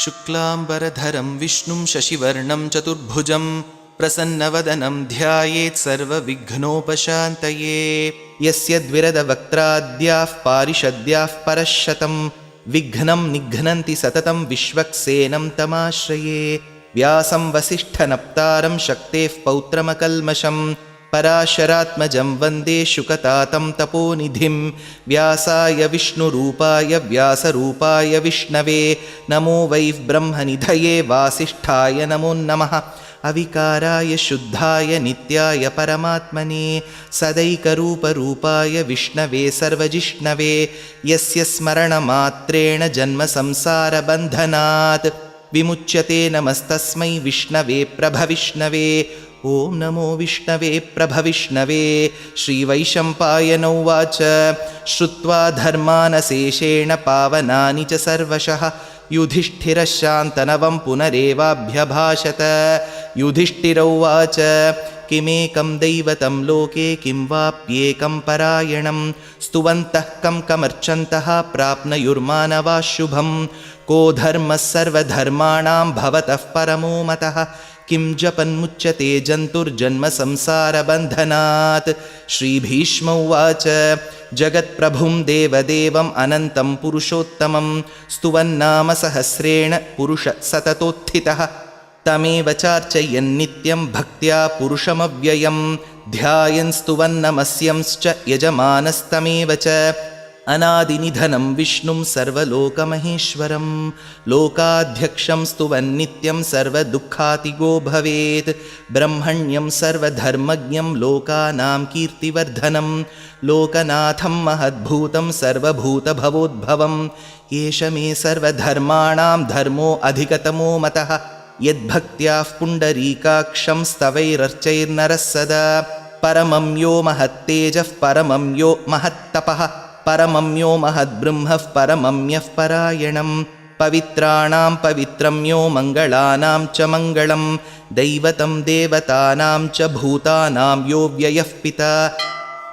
शुक्लाम्बरधरं विष्णुं शशिवर्णं चतुर्भुजं प्रसन्नवदनं ध्यायेत् सर्वविघ्नोपशान्तये। यस्य द्विरदवक्त्राद्याः पारिषद्याः परश्शतं विघ्नं निघ्नन्ति सततं विश्वक्सेनं तमाश्रये। व्यासं वसिष्ठनप्तारं शक्तेः पौत्रमकल्मषं पराशरात्मजं वन्दे शुकतातं तपोनिधिं। व्यासाय विष्णुरूपाय व्यासरूपाय विष्णवे नमो वै ब्रह्मनिधये वासिष्ठाय नमो नमः। अविकाराय शुद्धाय नित्याय परमात्मने सदैकरूपरूपाय विष्णवे सर्वजिष्णवे यस्य स्मरणमात्रेण जन्मसंसारबन्धनात् विमुच्यते। नमस्तस्मै विष्णवे प्रभविष्णवे। ॐ नमो विष्णवे प्रभविष्णवे। श्रीवैशम्पायन उवाच श्रुत्वा धर्मानशेषेण पावनानि च सर्वशः युधिष्ठिरः शान्तनवं पुनरेवाभ्यभाषत। युधिष्ठिर उवाच किमेकं दैवतं लोके किं वाप्येकं परायणं स्तुवन्तः कं कमर्चन्तः प्राप्नुयुर्मानवाः शुभं। को धर्मः सर्वधर्माणां भवतः परमो मतः किं जपन्मुच्यते जन्तुर्जन्मसंसारबन्धनात्। श्रीभीष्म उवाच जगत्प्रभुं देवदेवम् अनन्तं पुरुषोत्तमं स्तुवन्नाम सहस्रेण पुरुषः सततोत्थितः तमेव चार्चयन्नित्यं भक्त्या पुरुषमव्ययं ध्यायन् स्तुवन्नमस्यंश्च यजमानस्तमेव च। अनादिनिधनं विष्णुं सर्वलोकमहेश्वरं लोकाध्यक्षं स्तुवन्नित्यं सर्वदुःखातिगो भवेत्। ब्रह्मण्यं सर्वधर्मज्ञं लोकानां कीर्तिवर्धनं लोकनाथं महद्भूतं सर्वभूतभवोद्भवं। एष मे सर्वधर्माणां धर्मो अधिकतमो मतः यद्भक्त्याः पुण्डरीकाक्षं स्तवैरर्चैर्नरः सदा। परमं यो महत्तेजः परमं यो महत्तपः परमं यो महद्ब्रह्मः परमं यः परायणं। पवित्राणां पवित्रं यो मङ्गलानां च मङ्गलं दैवतं देवतानां च भूतानां यो व्ययः पिता।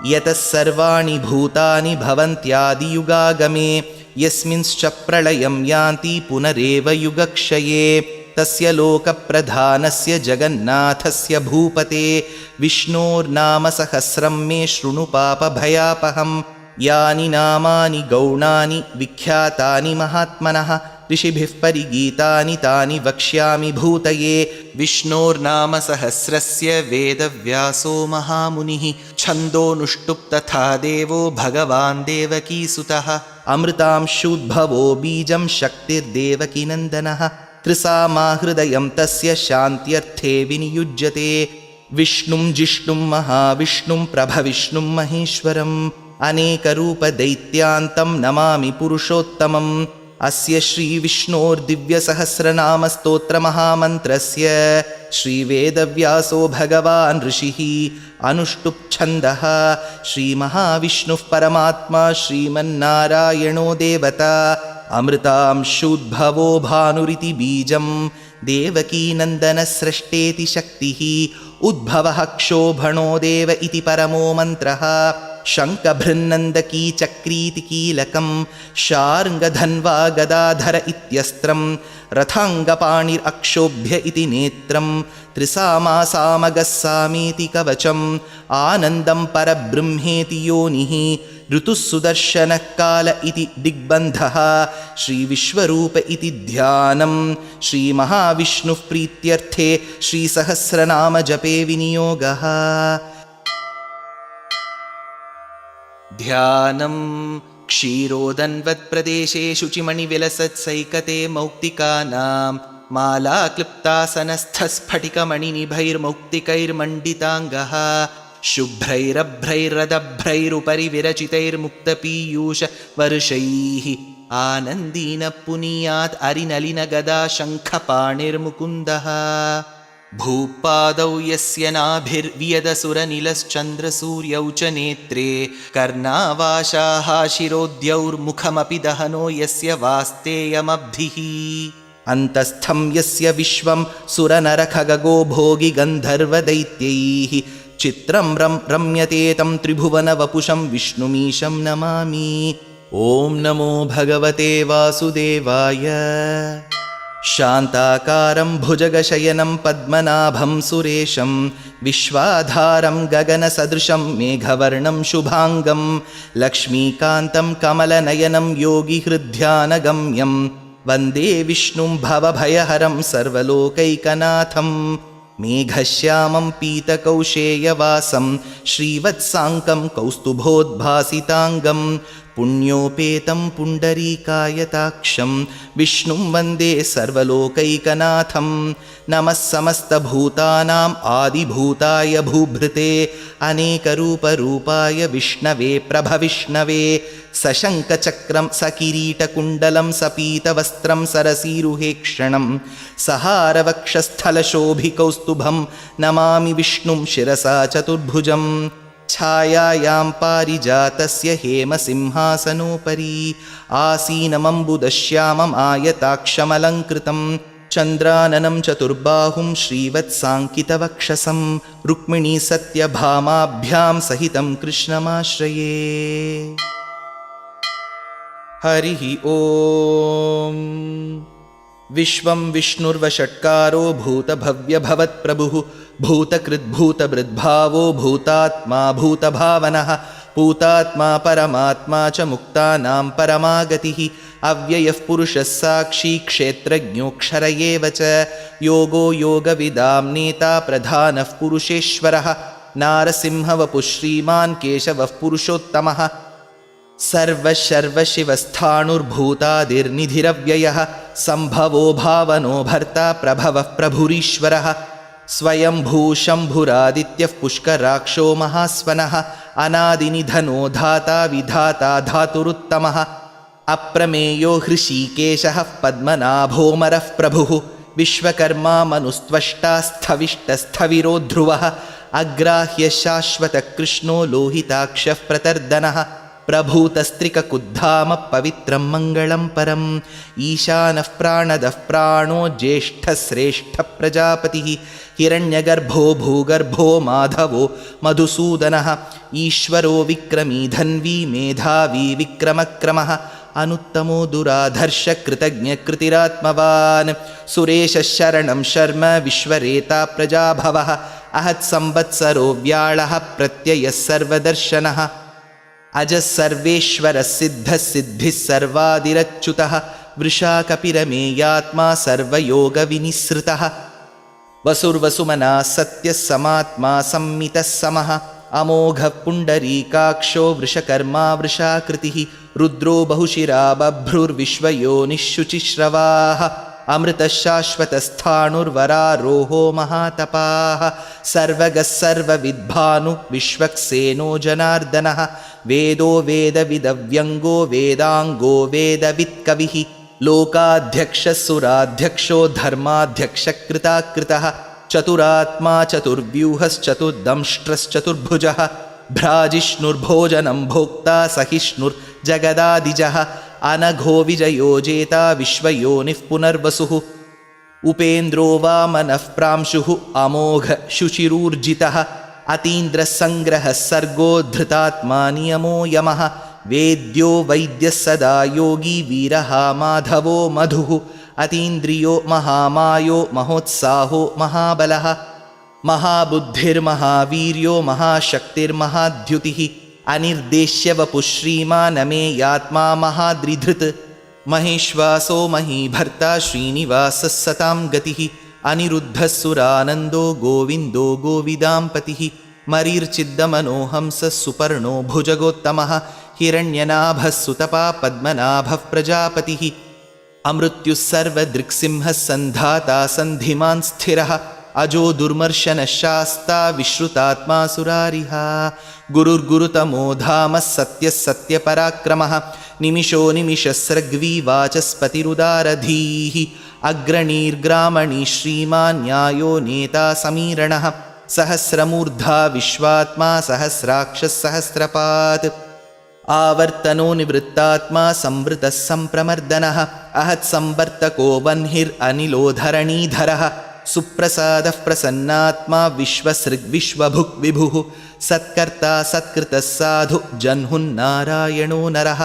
यतः सर्वाणि भूतानि भवन्त्यादियुगागमे यस्मिंश्च प्रलयं यान्ति पुनरेव युगक्षये। तस्य लोकप्रधानस्य जगन्नाथस्य भूपते विष्णोर्नाम सहस्रं मे शृणु पापभयापहम्। यानि नामानि गौणानि विख्यातानि महात्मनः ऋषिभिः परिगीतानि तानि वक्ष्यामि भूतये। विष्णोर्नाम सहस्रस्य वेदव्यासो महामुनिः छन्दोनुष्टुप् तथा देवो भगवान् देवकीसुतः। अमृतांशूद्भवो बीजं शक्तिर्देवकीनन्दनः त्रिसामाहृदयं तस्य शान्त्यर्थे विनियुज्यते। विष्णुं जिष्णुं महाविष्णुं प्रभविष्णुं महेश्वरम् अनेकरूपदैत्यान्तं नमामि पुरुषोत्तमम्। अस्य श्रीविष्णोर्दिव्यसहस्रनामस्तोत्रमहामन्त्रस्य श्रीवेदव्यासो भगवान् ऋषिः अनुष्टुप्छन्दः। श्रीमहाविष्णुः परमात्मा श्रीमन्नारायणो देवता अमृतांशूद्भवो भानुरिति बीजं देवकीनन्दनस्रष्टेति शक्तिः उद्भवः क्षोभणो देव इति परमो मन्त्रः। शङ्खभृन्नन्दकी चक्रीति कीलकं शार्ङ्गधन्वा गदाधर इत्यस्त्रं रथाङ्गपाणिरक्षोभ्य इति नेत्रं त्रिसामासामगः सामीति कवचम् आनन्दं परब्रह्मेति योनिः ऋतुः सुदर्शनः काल इति दिग्बन्धः। श्रीविश्वरूप इति ध्यानं श्रीमहाविष्णुः प्रीत्यर्थे श्रीसहस्रनामजपे विनियोगः। ध्यानं क्षीरोदन्वत्प्रदेशे शुचिमणिविलसत्सैकते मौक्तिकानां मालाक्लुप्तासनस्थस्फटिकमणिनिभैर्मौक्तिकैर्मण्डिताङ्गः शुभ्रैरभ्रैरदभ्रैरुपरि विरचितैर्मुक्तपीयूषवर्षैः आनन्दीनः पुनीयात् अरिनलिनगदा शङ्खपाणिर्मुकुन्दः। भूपादौ यस्य नाभिर्वियदसुरनिलश्चन्द्रसूर्यौ च नेत्रे कर्णावाशाः शिरोद्यौर्मुखमपि दहनो यस्य वास्तेयमब्धिः। अन्तस्थं यस्य विश्वं सुरनरखगो भोगि गन्धर्वदैत्यैः चित्रं रम्यते तं त्रिभुवनवपुषं विष्णुमीशं नमामि। ॐ नमो भगवते वासुदेवाय। शान्ताकारं भुजगशयनं पद्मनाभं सुरेशं विश्वाधारं गगनसदृशं मेघवर्णं शुभाङ्गं लक्ष्मीकान्तं कमलनयनं योगिहृद्ध्यानगम्यं वन्दे विष्णुं भवभयहरं सर्वलोकैकनाथं मेघश्यामं पीतकौशेयवासं श्रीवत्साङ्कं कौस्तुभोद्भासिताङ्गं पुण्योपेतं पुण्डरीकायताक्षं विष्णुं वन्दे सर्वलोकैकनाथं नमः समस्तभूतानाम् आदिभूताय भूभृते अनेकरूपरूपाय विष्णवे प्रभविष्णवे सशङ्खचक्रं सकिरीटकुण्डलं सपीतवस्त्रं सरसीरुहेक्षणं सहारवक्षस्थलशोभिकौस्तुभं नमामि विष्णुं शिरसा चतुर्भुजं छायायां पारिजातस्य हेमसिंहासनोपरि आसीनमम्बुदश्यामम् आयताक्षमलङ्कृतं चन्द्राननं चतुर्बाहुं श्रीवत्साङ्कितवक्षसं रुक्मिणीसत्यभामाभ्यां सहितं कृष्णमाश्रये। हरिः ॐ। विश्वं विष्णुर्वषट्कारो भूतभव्यभवत्प्रभुः भूतकृद्भूतभृद्भावो भूतात्मा भूतभावनः भूतात्मा परमात्मा च मुक्तानां परमागतिः अव्ययः पुरुषः साक्षी क्षेत्रज्ञोऽक्षर एव च योगो योगविदां नेता प्रधानः पुरुषेश्वरः नारसिंहवपुः श्रीमान् केशवः पुरुषोत्तमः सर्वशर्वशिवस्थाणुर्भूतादिर्निधिरव्ययः सम्भवो भावनो भर्ता प्रभवः प्रभुरीश्वरः स्वयंभू शम्भुरादित्यः पुष्कराक्षो महास्वनः अनादिनिधनो धाता विधाता धातुरुत्तमः अप्रमेयो हृषीकेशः पद्मनाभोमरः प्रभुः विश्वकर्मा मनुस्त्वष्टा स्थविष्टस्थविरो ध्रुवः अग्राह्य शाश्वतकृष्णो लोहिताक्षः प्रतर्दनः प्रभूतस्त्रिककुद्धामः पवित्रं मङ्गलं परम् ईशानः प्राणदः प्राणो ज्येष्ठश्रेष्ठप्रजापतिः हिरण्यगर्भो भूगर्भो माधवो मधुसूदनः ईश्वरो विक्रमी धन्वी मेधावी विक्रमक्रमः अनुत्तमो दुराधर्षकृतज्ञकृतिरात्मवान् सुरेशः शरणं शर्म विश्वरेता प्रजाभवः अहत्संवत्सरो व्याळः प्रत्ययः सर्वदर्शनः अजः सर्वेश्वरः सिद्धः सिद्धिः सर्वादिरच्युतः वृषा कपिरमेयात्मा सर्वयोगविनिसृतः वसुर्वसुमना सत्यः समात्मा संमितः समः अमोघः पुण्डरीकाक्षो वृषकर्मा वृषाकृतिः रुद्रो बहुशिरा बभ्रुर्विश्वयोनिः शुचिश्रवाः अमृतः शाश्वतस्थाणुर्वरारोहो महातपाः सर्वगः सर्वविद्भानु विश्वक्सेनो जनार्दनः वेदो वेदविदव्यङ्गो वेदाङ्गो वेदवित्कविः लोकाध्यक्षः सुराध्यक्षो धर्माध्यक्षकृताकृतः चतुरात्मा चतुर्व्यूहश्चतुर्दंष्ट्रश्चतुर्भुजः भ्राजिष्णुर्भोजनं भोक्ता सहिष्णुर्जगदादिजः अनघो विजयो जेता विश्वयोनिः पुनर्वसुः उपेन्द्रो वामनः प्रांशुः अमोघ शुचिरूर्जितः अतीन्द्रसङ्ग्रहः सर्गो धृतात्मा नियमो यमः वेद्यो वैद्यः सदा योगी वीरः माधवो मधुः अतीन्द्रियो महामायो महोत्साहो महाबलः महाबुद्धिर्महावीर्यो महाशक्तिर्महाद्युतिः अनिर्देश्य वपुः श्रीमानमेयात्मा महाद्रिधृत् महेश्वासो महीभर्ता श्रीनिवासः सतां गतिः अनिरुद्धः सुरानन्दो गोविन्दो गोविदाम्पतिः मरीर्चिद्दमनोहंसः सुपर्णो भुजगोत्तमः हिरण्यनाभः सुतपा पद्मनाभः प्रजापतिः अमृत्युः सर्वदृक्सिंहः सन्धाता सन्धिमान् स्थिरः अजो दुर्मर्शनः शास्ता विश्रुतात्मा सुरारिः गुरुर्गुरुतमो धामः सत्यः सत्यपराक्रमः निमिषो निमिषस्रग्वी वाचस्पतिरुदारधीः अग्रणीर्ग्रामणी श्रीमान् न्यायो नेता समीरणः सहस्रमूर्धा विश्वात्मा सहस्राक्षः सहस्रपात् आवर्तनो निवृत्तात्मा संवृतः सम्प्रमर्दनः अहत्संवर्तको वह्निरनिलोधरणीधरः सुप्रसादः प्रसन्नात्मा विश्वसृग्विश्वभुक् विभुः सत्कर्ता सत्कृतः साधु जह्नुन्नारायणो नरः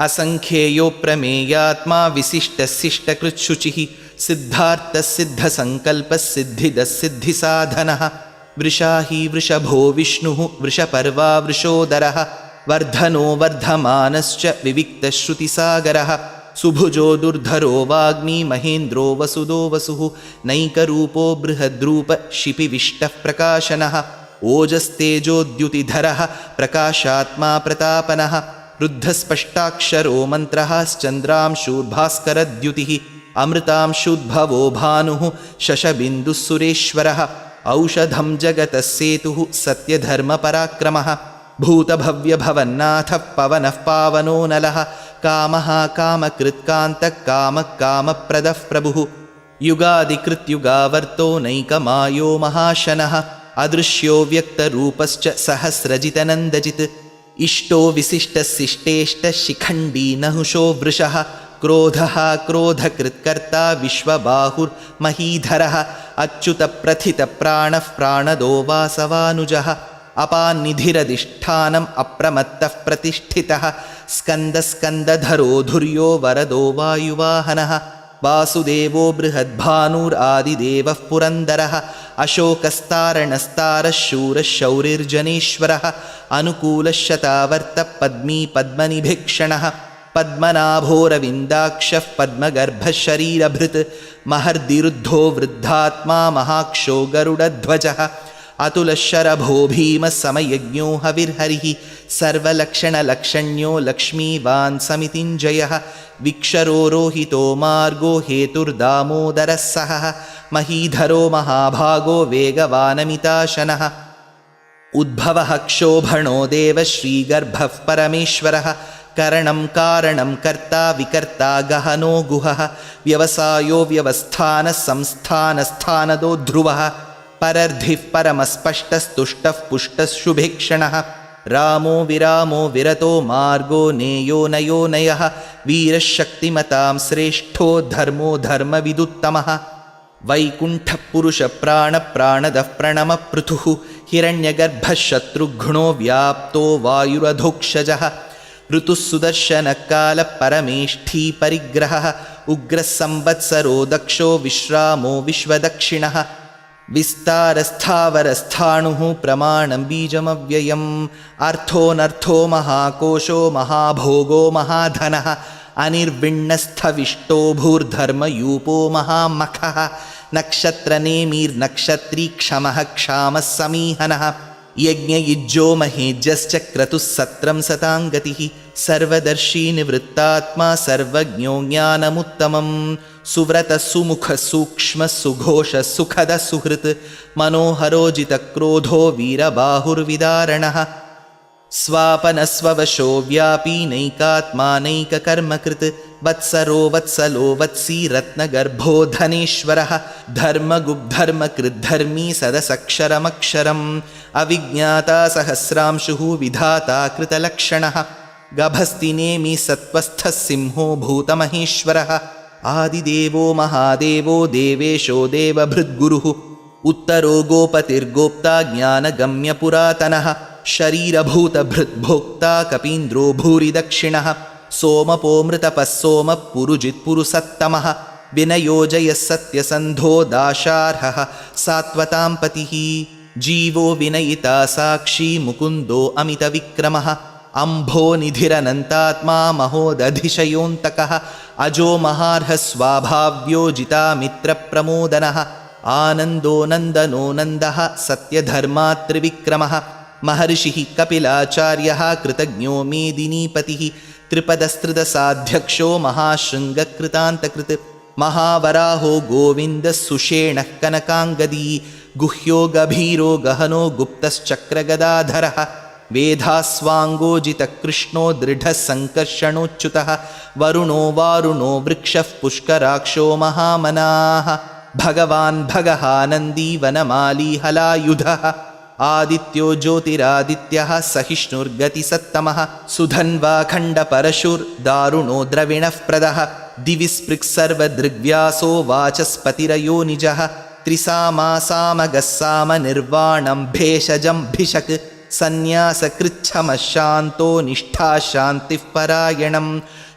असङ्ख्येयो प्रमेयात्मा विशिष्टशिष्टकृच्छुचिः सिद्धार्थसिद्धसङ्कल्पसिद्धिदसिद्धिसाधनः वृषाही वृषभो विष्णुः वृषपर्वा वृषोदरः वर्धनो वर्धमानश्च विविक्तश्रुतिसागरः सुभुजो दुर्धरो वाग्मी महेन्द्रो वसुदो वसुः नैकरूपो बृहद्रूप शिपिविष्टः प्रकाशनः ओजस्तेजोद्युतिधरः प्रकाशात्मा प्रतापनः रुद्धस्पष्टाक्षरो मन्त्रः श्चन्द्रांशूर्भास्करद्युतिः अमृतांशुद्भवो भानुः शशबिन्दुः सुरेश्वरः औषधं जगतः सेतुः सत्यधर्मपराक्रमः भूतभव्यभवन्नाथः पवनः पावनो नलः कामः कामकृत्कान्तः कामः कामप्रदः प्रभुः युगादिकृत्युगावर्तो नैकमायो महाशनः अदृश्यो व्यक्तरूपश्च सहस्रजितनन्दजित् इष्टो विशिष्टशिष्टेष्टशिखण्डी नहुषो वृषः क्रोधः क्रोधकृत्कर्ता विश्वबाहुर्महीधरः अच्युतप्रथितप्राणः प्राणदो वासवानुजः अपान्निधिरधिष्ठानम् अप्रमत्तः प्रतिष्ठितः स्कन्दस्कन्दधरो धुर्यो वरदो वायुवाहनः वासुदेवो बृहद्भानुरादिदेवः पुरन्दरः अशोकस्तारणस्तारः शूरः शौरिर्जनेश्वरः अनुकूलः शतावर्तः पद्मी पद्मनिभीक्षणः पद्मनाभोरविन्दाक्षः पद्मगर्भः शरीरभृत् महर्दिरुद्धो वृद्धात्मा महाक्षो गरुडध्वजः अतुलशरभो भीमः समयज्ञो हविर्हरिः सर्वलक्षणलक्षण्यो लक्ष्मीवान् समितिञ्जयः विक्षरो रोहितो मार्गो हेतुर्दामोदरः सहः महीधरो महाभागो वेगवानमिताशनः उद्भवः क्षोभणो देव श्रीगर्भः परमेश्वरः करणं कारणं कर्ता विकर्ता गहनो गुहः व्यवसायो व्यवस्थानः संस्थानस्थानदो ध्रुवः परर्धिः परमस्पष्टस्तुष्टः पुष्टः शुभेक्षणः रामो विरामो विरतो मार्गो नेयो नयो नयः वीरशक्तिमतां श्रेष्ठो धर्मो धर्मविदुत्तमः वैकुण्ठपुरुषप्राणप्राणदः प्रणमपृथुः हिरण्यगर्भः शत्रुघ्नो व्याप्तो वायुरधोक्षजः ऋतुः सुदर्शनकालः परमेष्ठी परिग्रहः उग्रः संवत्सरो दक्षो विश्रामो विश्वदक्षिणः विस्तारस्थावरस्थाणुः प्रमाणं बीजमव्ययम् अर्थोऽनर्थो महाकोशो महाभोगो महाधनः अनिर्विण्णस्थविष्टो भूर्धर्मयूपो महामखः नक्षत्रनेमिर्नक्षत्री क्षमः क्षामः समीहनः यज्ञयुज्यो महेज्यश्च क्रतुः सत्रं सताङ्गतिः सर्वदर्शी निवृत्तात्मा सर्वज्ञो ज्ञानमुत्तमं सुव्रतः सुमुखः सूक्ष्मः सुघोषः सुखदः सुहृत् मनोहरोजितक्रोधो वीरबाहुर्विदारणः स्वापनस्ववशो व्यापी नैकात्मा नैककर्मकृत् वत्सरो वत्सलो वत्सी रत्नगर्भो धनेश्वरः धर्मगुब्धर्मकृद्धर्मी सदसक्षरमक्षरम् अविज्ञाता सहस्रांशुः विधाता कृतलक्षणः गभस्तिनेमि सत्त्वस्थः सिंहो भूतमहेश्वरः आदिदेवो महादेवो देवेशो देवभृद्गुरुः उत्तरो गोपतिर्गोप्ता ज्ञानगम्यपुरातनः शरीरभूतभृद्भोक्ता कपीन्द्रो भूरि दक्षिणः सोमपोमृतपः सोमः पुरुजित्पुरुसत्तमः विनयोजयः सत्यसन्धो दाशार्हः सात्वतां पतिः जीवो विनयिता साक्षी मुकुन्दो अमितविक्रमः अम्भो निधिरनन्तात्मा महोदधिशयोऽन्तकः अजो महार्हः स्वाभाव्यो जितामित्रप्रमोदनः आनन्दो नन्दनो नन्दः सत्यधर्मात्रिविक्रमः महर्षिः कपिलाचार्यः कृतज्ञो मेदिनीपतिः त्रिपदस्त्रिदशाध्यक्षो महाशृङ्गकृतान्तकृत् महावराहो गोविन्दः सुषेणः कनकाङ्गदी गुह्यो गभीरो गहनो गुप्तश्चक्रगदाधरः वेधास्वाङ्गोजितकृष्णो दृढः सङ्कर्षणोच्युतः वरुणो वारुणो वृक्षः पुष्कराक्षो महामनाः भगवान् भगहानन्दी वनमाली हलायुधः आदित्यो ज्योतिरादित्यः सहिष्णुर्गतिसत्तमः सुधन्वाखण्डपरशुर्दारुणो द्रविणः प्रदः दिवि स्पृक्सर्वदृग्व्यासो वाचस्पतिरयो निजः त्रिसामासामगः सामनिर्वाणं भेषजं भिषक् सन्न्यासकृच्छमः शान्तो निष्ठा शान्तिः परायणं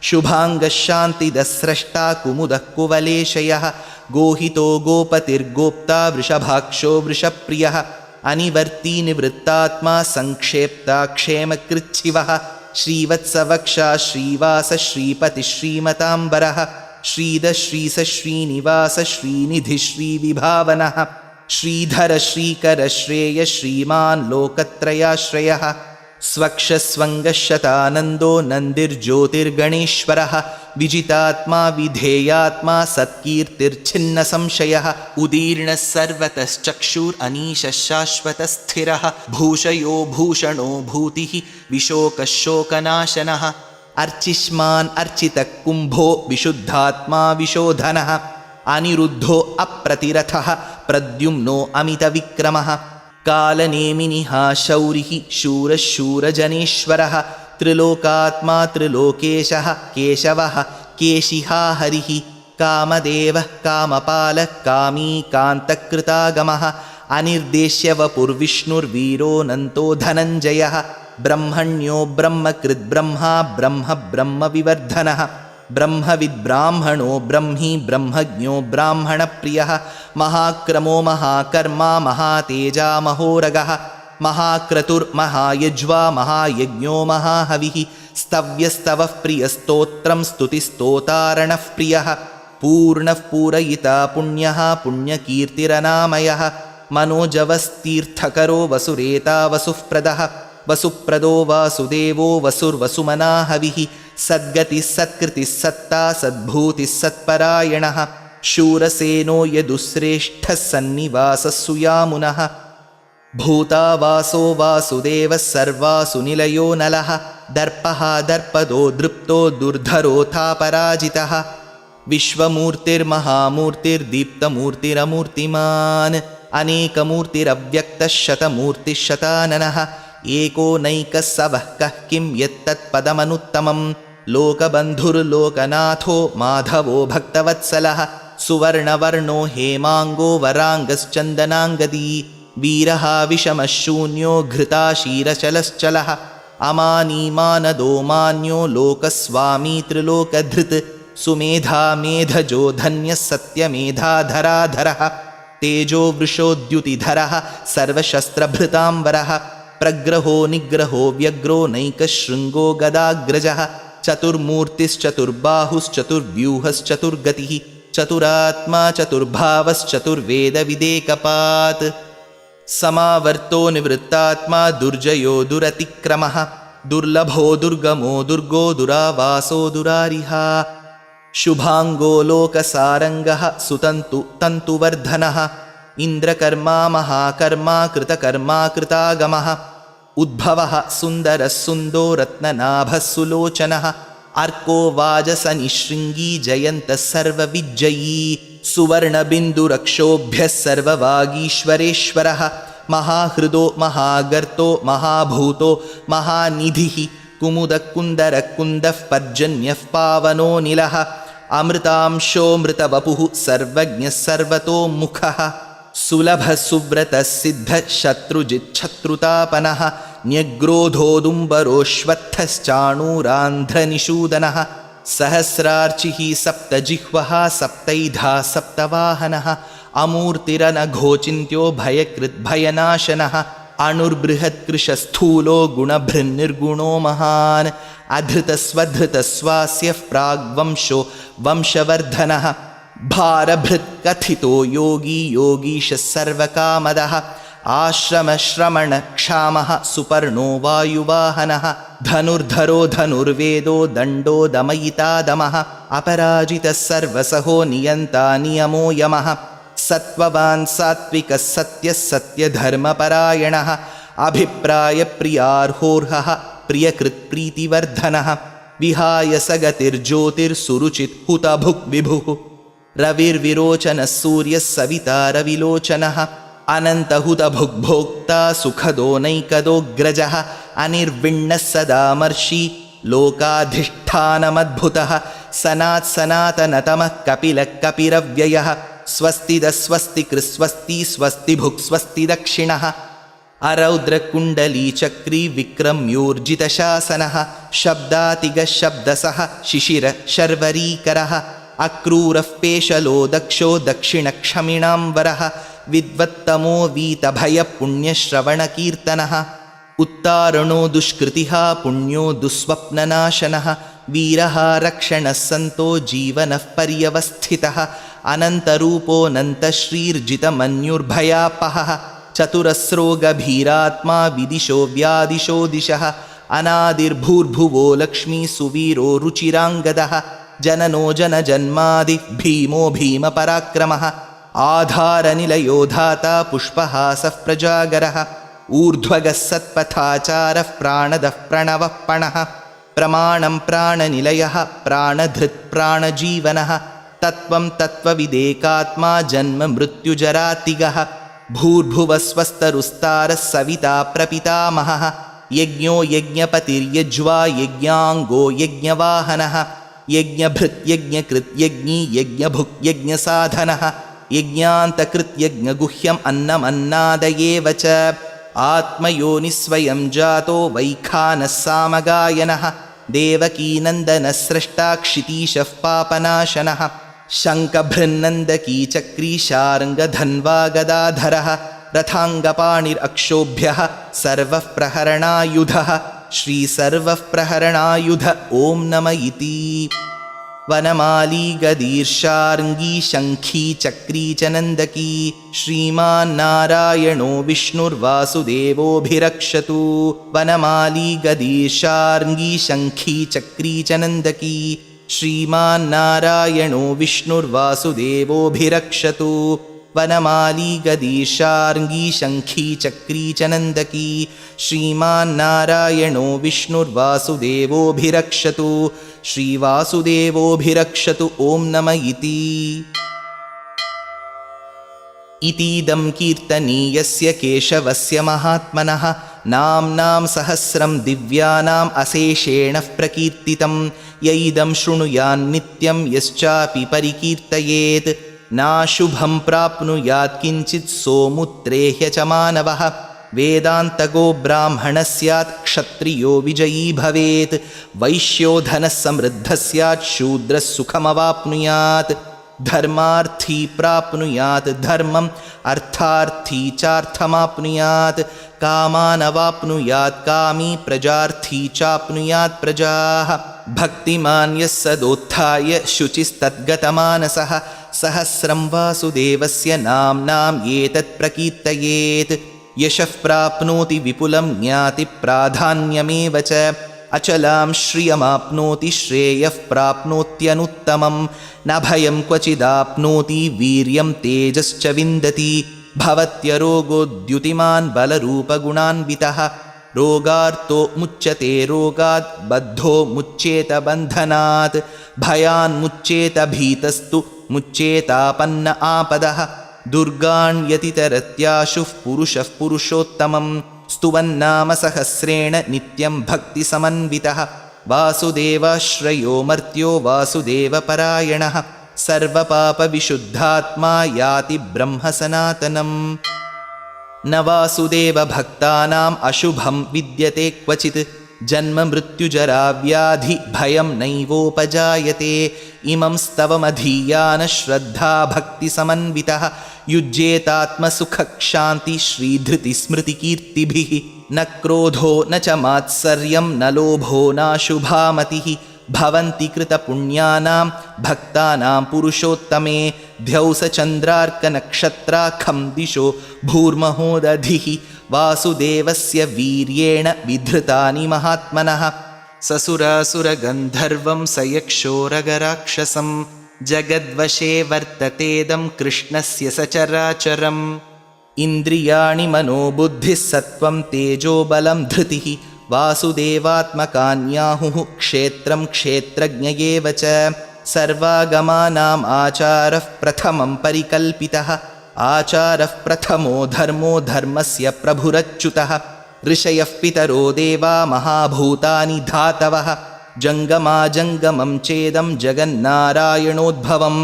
शुभाङ्गशान्तिदस्रष्टा कुमुदः कुवलेशयः गोहितो गोपतिर्गोप्ता वृषभाक्षो वृषप्रियः अनिवर्ती निवृत्तात्मा संक्षेप्ता क्षेमकृच्छिवः श्रीवत्सवक्षा श्रीवास श्रीपति श्रीमताम्बरः श्रीद श्रीस श्रीनिवास श्रीनिधि श्रीविभावनः श्रीधर श्रीकर श्रेय श्रीमान् लोकत्रयाश्रयः स्वक्षस्वङ्गशतानन्दो नन्दिर्ज्योतिर्गणेश्वरः विजितात्मा विधेयात्मा सत्कीर्तिर्छिन्नसंशयः उदीर्णः सर्वतश्चक्षुरनीशः शाश्वतस्थिरः भूषयो भूषणो भूतिः विशोकः शोकनाशनः अर्चिष्मान् अर्चितः कुम्भो विशुद्धात्मा विशोधनः अनिरुद्धो अप्रतिरथः प्रद्युम्नो अमितविक्रमः कालनेमिनिः शौरिः शूरः शूरजनेश्वरः त्रिलोकात्मा त्रिलोकेशः केशवः केशिहा हरिः कामदेवः कामपालः कामी कान्तकृतागमः अनिर्देश्य वपुर्विष्णुर्वीरोऽनन्तो धनञ्जयः ब्रह्मण्यो ब्रह्मकृद्ब्रह्मा ब्रह्म ब्रह्मविवर्धनः ब्रह्मविद्ब्राह्मणो ब्रह्मी ब्रह्मज्ञो ब्राह्मणप्रियः महाक्रमो महाकर्मा महातेजा महोरगः महाक्रतुर्महायज्वा महायज्ञो महाहविः स्तव्यस्तवः प्रियस्तोत्रं स्तुतिस्तोतारणः प्रियः पूर्णः पूरयिता पुण्यः पुण्यकीर्तिरनामयः मनोजवस्तीर्थकरो वसुरेता वसुःप्रदः वसुप्रदो वासुदेवो वसुर्वसुमनाहविः सद्गतिः सत्कृतिः सत्ता सद्भूतिः सत्परायणः शूरसेनो यदुश्रेष्ठः सन्निवासः सुयामुनः भूतावासो वासुदेवः सर्वासु निलयो नलः दर्पः दर्पदो दृप्तो दुर्धरोऽथापराजितः विश्वमूर्तिर्महामूर्तिर्दीप्तमूर्तिरमूर्तिमान् अनेकमूर्तिरव्यक्तः शतमूर्तिः शताननः एको नैकः स वः कः किं यत्तत्पदमनुत्तमं लोकबन्धुर्लोकनाथो माधवो भक्तवत्सलः सुवर्णवर्णो हेमाङ्गो वराङ्गश्चन्दनाङ्गदी वीरः विषमः शून्यो घृताशीरचलश्चलः अमानीमानदो मान्यो लोकस्वामी त्रिलोकधृत् सुमेधा मेधजो धन्यः सत्यमेधाधराधरः तेजो वृषोद्युतिधरः सर्वशस्त्रभृताम्बरः प्रग्रहो निग्रहो व्यग्रो नैकशृङ्गो गदाग्रजः चतुर्मूर्तिश्चतुर्बाहुश्चतुर्व्यूहश्चतुर्गतिः चतुरात्मा चतुर्भावश्चतुर्वेदविदेकपात् समावर्तो निवृत्तात्मा दुर्जयो दुरतिक्रमः दुर्लभो दुर्गमो दुर्गो दुरावासो दुरारिहा शुभाङ्गो लोकसारङ्गः सुतन्तु तन्तुवर्धनः इन्द्रकर्मा महाकर्मा कृतकर्मा कृतागमः उद्भवः सुन्दरः सुन्दो रत्ननाभः सुलोचनः अर्को वाजसनिशृङ्गी जयन्तः सर्वविज्जयी सुवर्णबिन्दुरक्षोभ्यः सर्ववागीश्वरेश्वरः महाहृदो महागर्तो महाभूतो महानिधिः कुमुदकुन्दरकुन्दः पर्जन्यः पावनो निलः अमृतांशोऽमृतवपुः सर्वज्ञः सर्वतोमुखः सुलभः सुव्रतः सिद्धः शत्रुजिच्छत्रुतापनः न्यग्रोधोदुम्बरोऽश्वत्थश्चाणूरान्ध्रनिषूदनः सहस्रार्चिः सप्तजिह्वः सप्तैधा सप्तवाहनः अमूर्तिरनघोचिन्त्यो भयकृद्भयनाशनः अणुर्बृहत्कृशस्थूलो गुणभृन्निर्गुणो महान् अधृतस्वधृतस्वास्यः प्राग्वंशो वंशवर्धनः भारभृत्कथितो योगी योगीशः सर्वकामदः आश्रमश्रमणक्षामः सुपर्णो वायुवाहनः धनुर्धरो धनुर्वेदो दण्डो दमयितादमः अपराजितः सर्वसहो नियन्ता नियमो यमः सत्त्ववान् सात्विकः सत्यः सत्यधर्मपरायणः अभिप्रायप्रियार्होर्हः प्रियकृत्प्रीतिवर्धनः विहाय सगतिर्ज्योतिर्सुरुचित् हुतभुक् विभुः रविर्विरोचनः सूर्यः सविता रविलोचनः अनन्तहुतभुग्भोक्ता सुखदो नैकदोऽग्रजः अनिर्विण्णः सदामर्षि लोकाधिष्ठानमद्भुतः सनात्सनातनतमः कपिलः कपिरव्ययः स्वस्तिदस्वस्तिकृस्वस्ति स्वस्तिभुक् स्वस्ति दक्षिणः अरौद्रकुण्डलीचक्री विक्रम्योर्जितशासनः शब्दातिगः शब्दसः शिशिर शर्वरीकरः अक्रूरः पेशलो दक्षो दक्षिणक्षमिणाम्बरः विद्वत्तमो वीतभयपुण्यश्रवणकीर्तनः उत्तारणो दुष्कृतिः पुण्यो दुःस्वप्ननाशनः वीरः रक्षणः सन्तो जीवनः पर्यवस्थितः अनन्तरूपोऽनन्तश्रीर्जितमन्युर्भयापहः चतुरस्रो गभीरात्मा विदिशो व्यादिशो दिशः अनादिर्भूर्भुवो लक्ष्मी सुवीरो रुचिराङ्गदः जननो जनजन्मादि भीमो भीमपराक्रमः आधारनिलयो धाता पुष्पहासः प्रजागरः ऊर्ध्वगः सत्पथाचारः प्राणदः प्रणवः पणः प्रमाणं प्राणनिलयः प्राणधृत् प्राणजीवनः तत्त्वं तत्त्वविदेकात्मा जन्म मृत्युजरातिगः भूर्भुवस्वस्तरुस्तारः सविता प्रपितामहः यज्ञो यज्ञपतिर्यज्वा यज्ञाङ्गो यज्ञवाहनः यज्ञभृत् यज्ञकृत् यज्ञी यज्ञभुक् यज्ञसाधनः यज्ञान्तकृत् यज्ञगुह्यम् अन्नमन्नादयेव च आत्मयोनिस्वयं जातो वैखानः सामगायनः देवकीनन्दनः स्रष्टा क्षितीशः पापनाशनः शङ्खभृन्नन्दकी चक्री शार्ङ्गधन्वा गदाधरः रथाङ्गपाणिरक्षोभ्यः सर्वः प्रहरणायुधः श्रीसर्वः प्रहरणायुध ॐ नम इति वनमाली गदीर्षार्ङ्गी शङ्खी चक्री च नन्दकी श्रीमान्नारायणो विष्णुर्वासुदेवोऽभिरक्षतु वनमाली गदीर्षार्ङ्गी शङ्खी चक्री च नन्दकी श्रीमान्नारायणो विष्णुर्वासुदेवोऽभिरक्षतु वनमाली गदीर्षार्ङ्गी शङ्खी चक्री च नन्दकी श्रीमान्नारायणो विष्णुर्वासुदेवोऽभिरक्षतु श्रीवासुदेवोऽभिरक्षतु ॐ नम इतीदं कीर्तनीयस्य केशवस्य महात्मनः नाम्नां सहस्रं दिव्यानाम् अशेषेण प्रकीर्तितं य इदं शृणुयान्नित्यं यश्चापि परिकीर्तयेत् नाशुभं प्राप्नुयात् किञ्चित् सोमुत्रेह्य च मानवः वेदान्तगो ब्राह्मणः स्यात् क्षत्रियो विजयी भवेत् वैश्यो धनः समृद्धः स्यात् शूद्रः सुखमवाप्नुयात् धर्मार्थी प्राप्नुयात् धर्मम् अर्थार्थी चार्थमाप्नुयात् कामानवाप्नुयात् कामी प्रजार्थी चाप्नुयात् प्रजाः भक्तिमान् यः सदोत्थाय शुचिस्तद्गतमानसः सहस्रं वासुदेवस्य नाम्नाम् एतत् प्रकीर्तयेत् यशः प्राप्नोति विपुलं ज्ञाति प्राधान्यमेव च अचलां श्रियमाप्नोति श्रेयः प्राप्नोत्यनुत्तमं न भयं क्वचिदाप्नोति वीर्यं तेजश्च विन्दति भवत्यरोगोद्युतिमान् बलरूपगुणान्वितः रोगार्तो मुच्यते रोगात् बद्धो मुच्येत बन्धनात् भयान्मुच्येत भीतस्तु मुच्येतापन्न आपदः दुर्गाण्यतितरत्याशुः पुरुषः पुरुषोत्तमं स्तुवन्नाम सहस्रेण नित्यं भक्तिसमन्वितः वासुदेवाश्रयो मर्त्यो वासुदेवपरायणः सर्वपापविशुद्धात्मा याति ब्रह्मसनातनम् न वासुदेवभक्तानाम् अशुभं विद्यते क्वचित् जन्म मृत्युजरा व्याधि भयं नैवोपजायते इमं स्तवमधीयान श्रद्धा भक्तिसमन्वितः युज्येतात्मसुखक्षान्ति श्रीधृतिस्मृतिकीर्तिभिः न क्रोधो न च मात्सर्यं न लोभो नाशुभामतिः भवन्ति कृतपुण्यानां भक्तानां पुरुषोत्तमे द्यौसचन्द्रार्कनक्षत्राखं दिशो भूर्महोदधिः वासुदेवस्य वीर्येण विधृतानि महात्मनः ससुरासुरगन्धर्वं सयक्षोरगराक्षसं जगद्वशे वर्ततेदं कृष्णस्य सचराचरम् इन्द्रियाणि मनोबुद्धिः सत्त्वं तेजोबलं धृतिः वासुदेवात्मकान्याहुः क्षेत्रं क्षेत्रज्ञ एव च सर्वागमानाम् आचारः प्रथमं परिकल्पितः आचारः प्रथमो धर्मो धर्मस्य प्रभुरच्युतः ऋषयः पितरो देवा महाभूतानि धातवः जङ्गमाजङ्गमं चेदं जगन्नारायणोद्भवं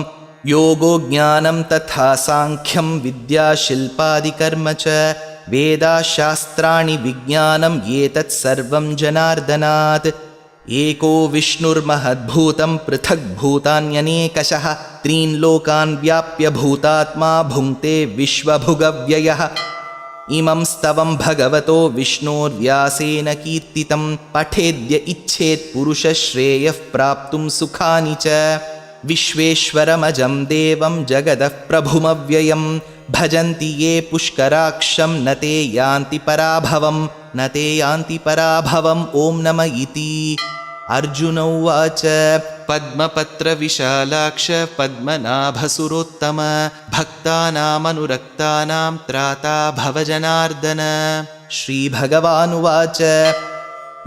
योगो ज्ञानं तथा साङ्ख्यं विद्याशिल्पादिकर्म च वेदाशास्त्राणि विज्ञानं एतत् सर्वं जनार्दनात्। एको विष्णुर्महद्भूतं पृथग्भूतान्यनेकशः त्रीन् लोकान् व्याप्य भूतात्मा भुङ्क्ते विश्वभुगव्ययः। इमं स्तवं भगवतो विष्णोर्व्यासेन कीर्तितं पठेद्य इच्छेत् पुरुषश्रेयः प्राप्तुं सुखानि च। विश्वेश्वरमजं देवं जगदः प्रभुमव्ययं भजन्ति ये पुष्कराक्षं न ते यान्ति पराभवम् ॐ नम इति। अर्जुन उवाच पद्मपत्रविशालाक्ष पद्मनाभसुरोत्तम भक्तानामनुरक्तानां त्राता भवजनार्दन। श्रीभगवानुवाच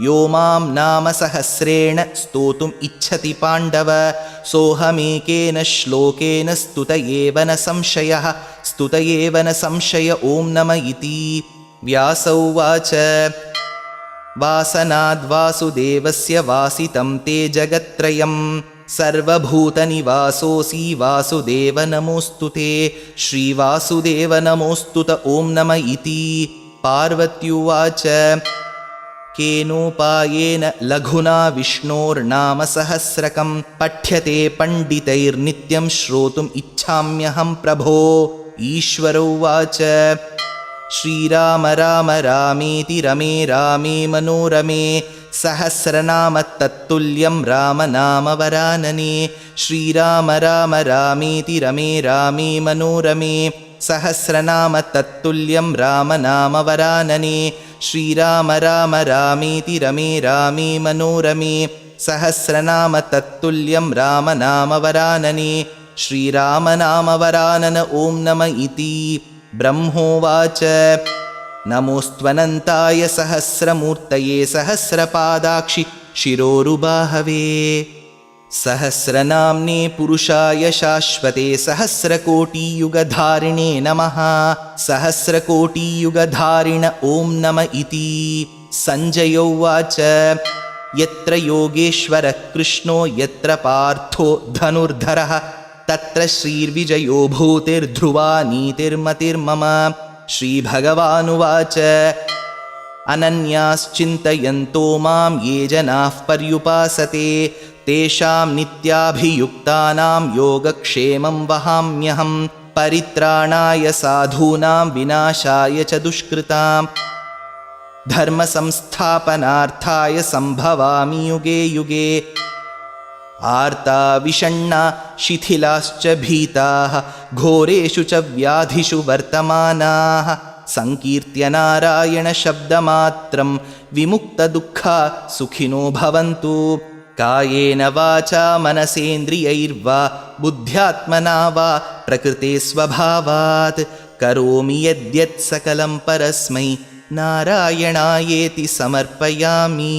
यो मां नाम सहस्रेण स्तोतुम् इच्छति पाण्डव सोऽहमेकेन श्लोकेन स्तुत एव न संशय ॐ नम इति। व्यास उवाच वासनाद्वासुदेवस्य वासितं ते जगत्त्रयं सर्वभूतनिवासोऽसि वासुदेव नमोऽस्तु ते। श्रीवासुदेव नमोऽस्तु त ॐ नम इति। पार्वत्युवाच केनोपायेन लघुना विष्णोर्नाम सहस्रकं पठ्यते पण्डितैर्नित्यं श्रोतुम् इच्छाम्यहं प्रभो। ईश्वर उवाच श्रीराम राम रामेति रमे रामे मनोरमे सहस्रनाम तत्तुल्यं राम नाम वरानने। श्रीराम राम रामेति रमे रामे मनोरमे सहस्रनाम तत्तुल्यं राम नाम वरानने। श्रीराम राम रामेति रमे रामे मनोरमे सहस्रनाम तत्तुल्यं राम नाम वरानने। श्रीराम नाम वरानन ॐ नम इति। ब्रह्मोवाच नमोऽस्त्वनन्ताय सहस्रमूर्तये सहस्रपादाक्षि शिरोरुबाहवे सहस्रनाम्ने पुरुषाय शाश्वते सहस्रकोटियुगधारिणे नमः। सहस्रकोटियुगधारिण ॐ नम इति। सञ्जय उवाच यत्र योगेश्वरः कृष्णो यत्र पार्थो धनुर्धरः तत्र श्रीर्विजयो भूतिर्ध्रुवा नीतिर्मतिर्मम। श्रीभगवानुवाच अनन्याश्चिन्तयन्तो मां ये जनाः पर्युपासते तेषां नित्याभियुक्तानां योगक्षेमं वहाम्यहं परित्राणाय साधूनां विनाशाय च दुष्कृतां धर्मसंस्थापनार्थाय सम्भवामि युगे युगे। आर्ता विषण्णा शिथिलाश्च भीताः घोरेषु च व्याधिषु वर्तमानाः संकीर्त्य नारायणशब्दमात्रं विमुक्तदुःखा सुखिनो भवन्तु। कायेन वाचा मनसेन्द्रियैर्वा बुद्ध्यात्मना वा प्रकृते स्वभावात् करोमि यद्यत् सकलं परस्मै नारायणायेति समर्पयामि।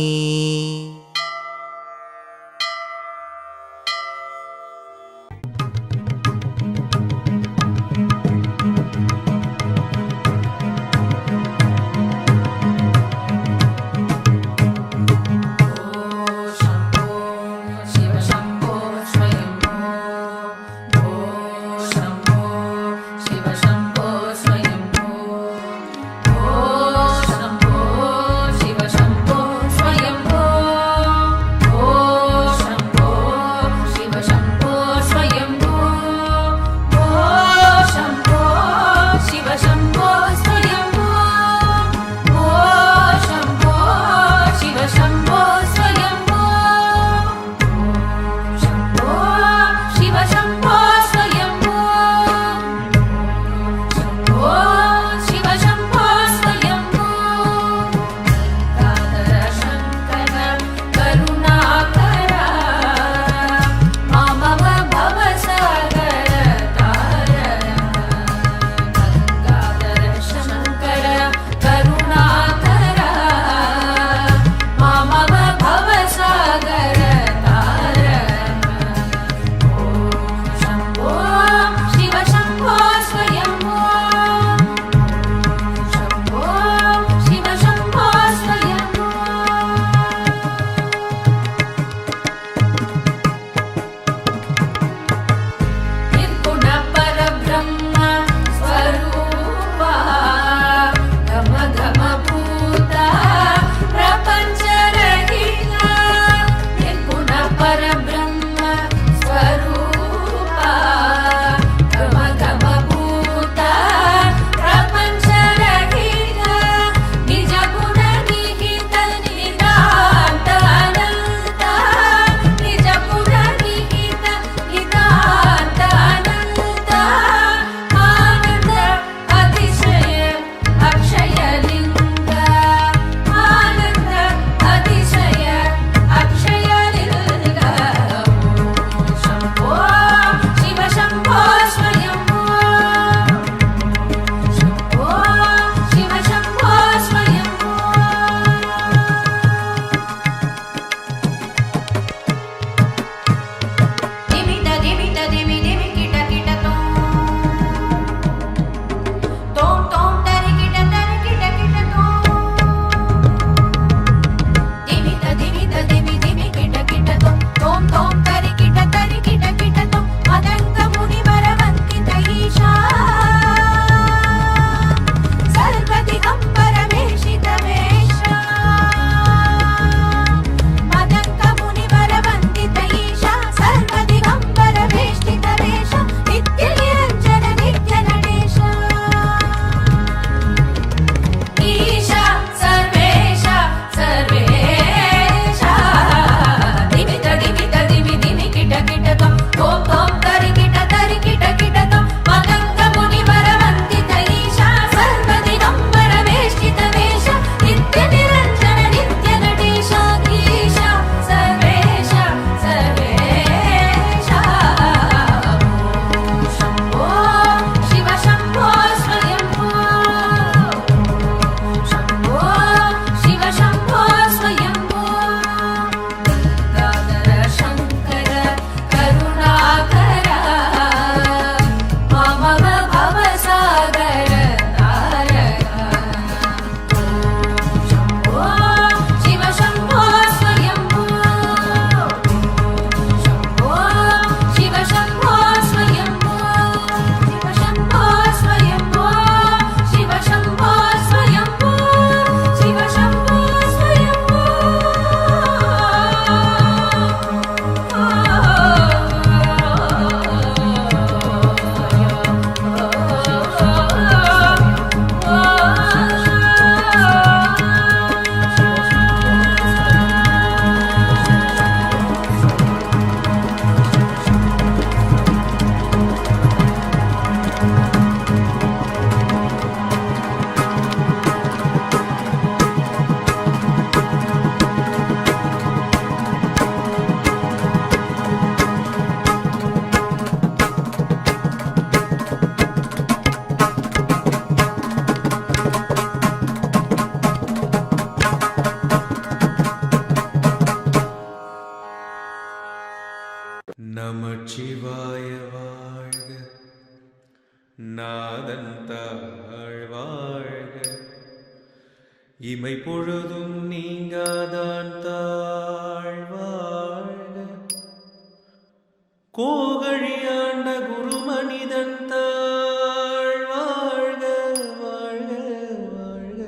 இமை பொழுதும் நீங்காதான் தாழ்வாழ்க கோகழியாண்ட குரு மனிதன் தாழ்வாழ்க வாழ்க வாழ்க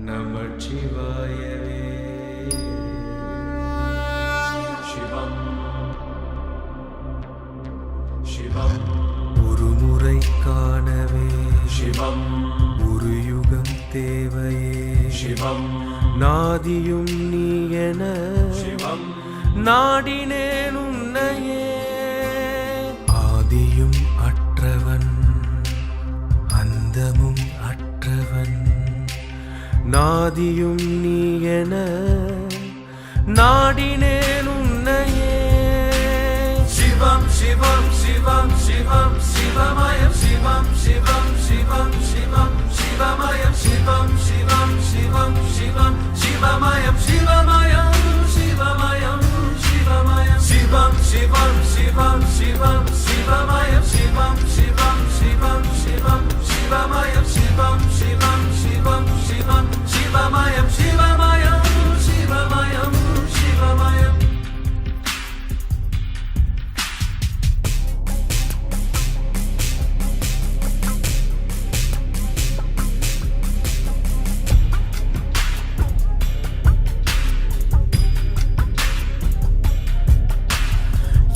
நமச்சிவாயவே சிவம் சிவம் ஒருமுறை காணவே சிவம் ஒரு யுகம் தேவையே சிவம் நாதியும் நீ என சிவம் நாடினேன் உன்னையே ஆதியும் அற்றவன் அந்தமும் அற்றவன் நாதியும் நீ என நாடினேன் உன்னையே சிவம் சிவம் சிவம் சிவம் சிவமயம் சிவம் சிவம் சிவம் சிவம் சிவமயம் சிவம் சிவம் சிவம் சிவம் சிவமயம் சிவமயம் சிவமயம் சிவமயம் சிவம் சிவம் சிவம் சிவம் சிவமயம் சிவம் சிவம் சிவம் சிவம் சிவமயம் சிவம் சிவம் சிவம் சிவம் சிவமயம் சிவமயம் சிவமயம் சிவமயம்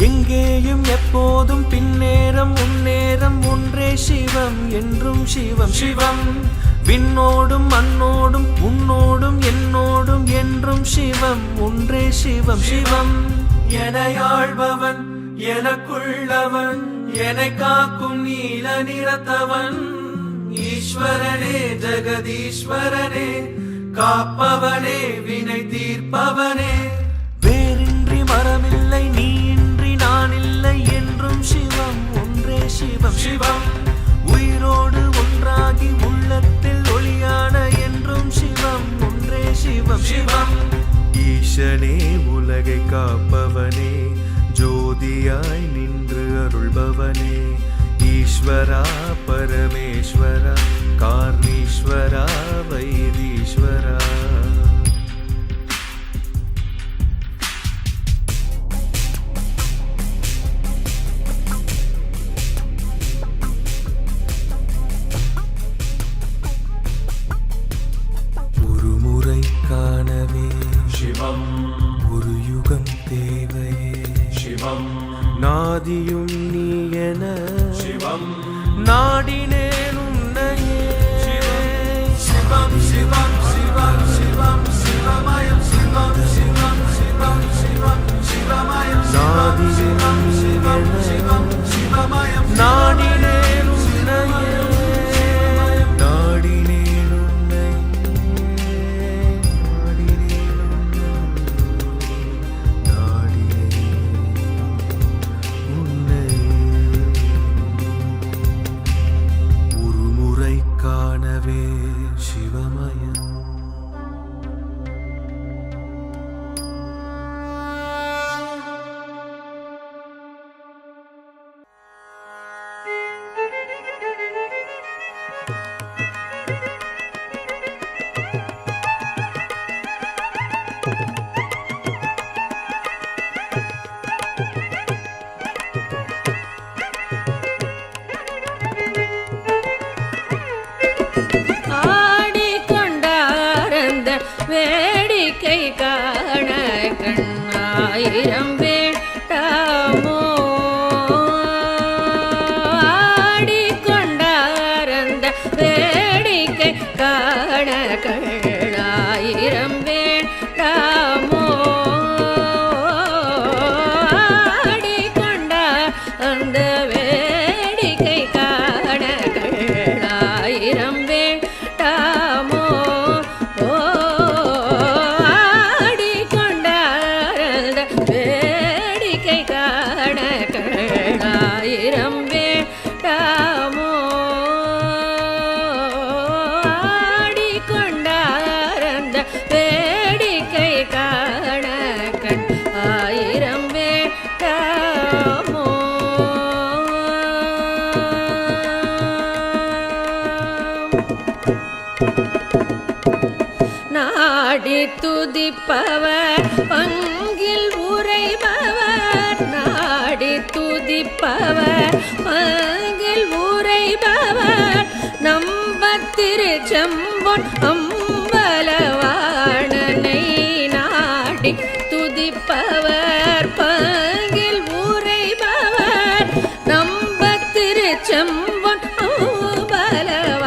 எங்கேயும் எப்போதும் பின்னேரம் முன்னேறம் ஒன்றே சிவம் என்றும் சிவம் சிவம் விண்ணோடும் மண்ணோடும் உன்னோடும் என்னோடும் என்றும் சிவம் ஒன்றே சிவம் சிவம் எனையாழ்பவன் எனக்குள்ளவன் என்னை காக்கும் நீல நிறத்தவன் ஈஸ்வரனே ஜெகதீஸ்வரனே காப்பவனே வினை தீர்ப்பவனே வேறின்றி மரமில்லை நீ நான் இல்லை என்றும் சிவம் ஒன்றே சிவம் சிவம் உயிரோடு ஒன்றாகி உள்ளத்தில் ஒளியான என்றும் சிவம் ஒன்றே சிவம் சிவம் ஈசனே உலகை காப்பவனே ஜோதியாய் நின்று அருள்பவனே ஈஸ்வரா பரமேஸ்வரா கார்ணீஸ்வரா வைதீஸ்வரா சிவம் ஒரு யுகம் தேவையே சிவம் நாதியும் நீ என சிவம் நாடினேன் உன்னையே சிவம் சிவம் சிவம் சிவம் சிவமயம் சிவம் சிவம் சிவம் சிவம் சிவமயம் நாதியும் சிவம் சிவம் சிவமயம் நாடினேன் உன்னையே வேடிக்கை காண கண்ணாயிரம் வேண்டாமோ ஆடிக்கொண்டாரந்த வேடிக்கை காண கண்ணாயிரம் வேண்டாமோ ஆடிக்கொண்டார் அந்த வேடிக்கை காண கண்ணாயிரம் வேண்டாமோ வேடிக்கை நாடி துதிப்பவர் பங்கில் உரைபவர் நாடி துதிப்பவர் பங்கில் உரைபவர் நம்பத்திருச்செம்பொன் அம்பலவாணனை நாடி துதிப்பவர் பங்கில் உரைபவர் நம்பத்திருச்செம்பொன் அம்பலவாணனை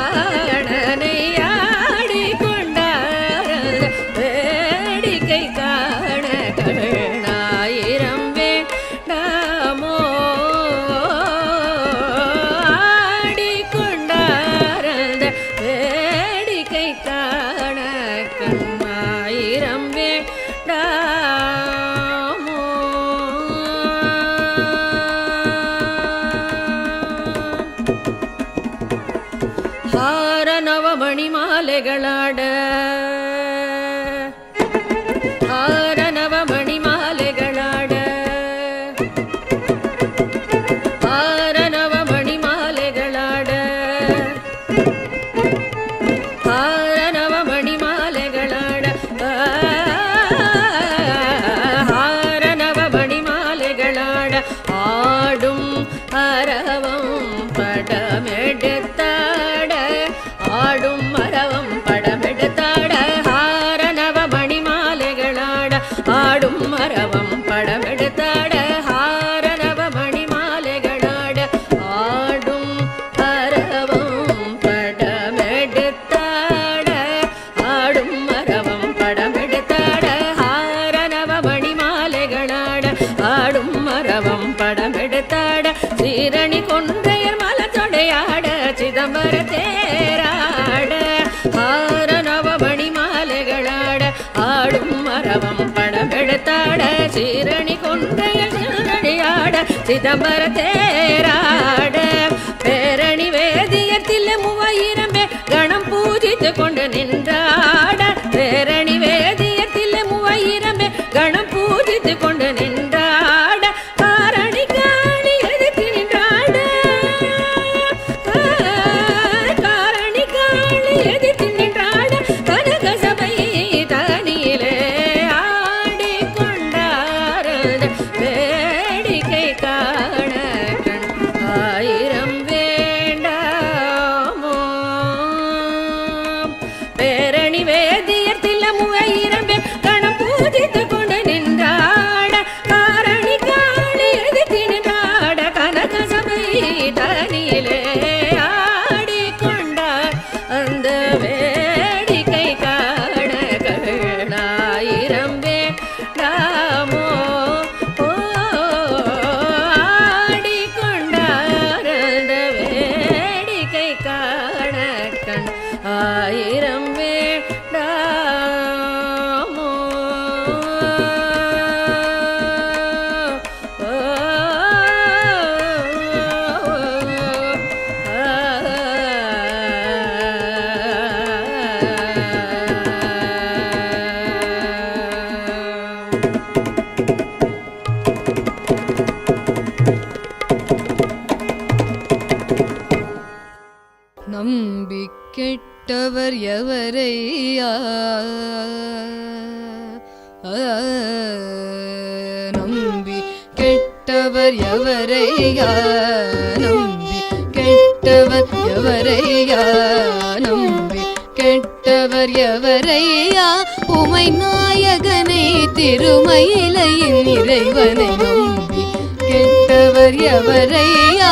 ஆடி கொண்டார் வேடிக்கை காண கண்ணாயிரம் வேண்டாமோ ஆடி கொண்டார் வேடிக்கை காண கண்ணாயிரம் வேண்டாமோ. ಹಾರ ನವಮಣಿ ಮಾಲೆಗಳಾಡ ಹಾರ ನವಮಣಿ ಮಾಲೆಗಳಾಡ ಹಾರ ನವಮಣಿ ಮಾಲೆಗಳಾಡ ಹಾರ ನವಮಣಿ ಮಾಲೆಗಳಾಡ ಹಾರ ನವಮಣಿ ಮಾಲೆಗಳಾಡ ஆடும் அரவம் படமெடுத்தாட ஆடும் மரவம் படமெடுத்தாட ஹார நவமணி மாலைகளாட ஆடும் மரவம் படமெடுத்தாட ஹார நவமணி மாலைகளாட ஆடும் அரவம் படமெடுத்தாட ஆடும் மரவம் படமெடுத்தாட ஹார நவமணி மாலைகளாட ஆடும் மரவம் படமெடுத்தாட சீரணி கொன்றையர் மலத்தொடையாட சிதம்பர தேராட ஹார நவமணி மாலைகளாட ஆடும் மரவம் படமெடுத்தாட சீரணி கொன்றையர் சிதம்பரையாட சிதம்பர தேராட பேரணி வேதியத்தில் 3000 பேர் கணம் பூஜித்து கொண்டு நின்றாட பேரணி வேதியத்தில் 3000 பேர் கணம் பூஜித்து கொண்டு நின்றாட காரணி காணி எதிர்த்து நின்றாட காரணி காணி எதிர்த்து நின்றாட கனக சபை தனியிலே ஆடி கொண்டாரத வேடிக்கை காண கண் ஆயிரம் வேண்டாமோ பேரணி வேதியத்தில் 3000 பேர் கணம் பூஜித்து கொண்டு நின்றாட காரணி காணி எதிர்த்து நின்றாட கனக சபை தனியிலே ஆடி கொண்டார் அந்த வேடிக்கை காண கண்ணாயிரம் வேண்டாமோ ஆடி கொண்டார் அந்த வேடிக்கை காண கண் ஆயிரம் வேண்டாமோ. நம்பி கெட்டவர் எவரையா நம்பி கெட்டவர் எவரையா நம்பி கெட்டவர் எவரையா நம்பி கெட்டவர் எவரையா உமை நாயகனை திருமயிலையின் இறைவனை நம்பி கெட்டவர் எவரையா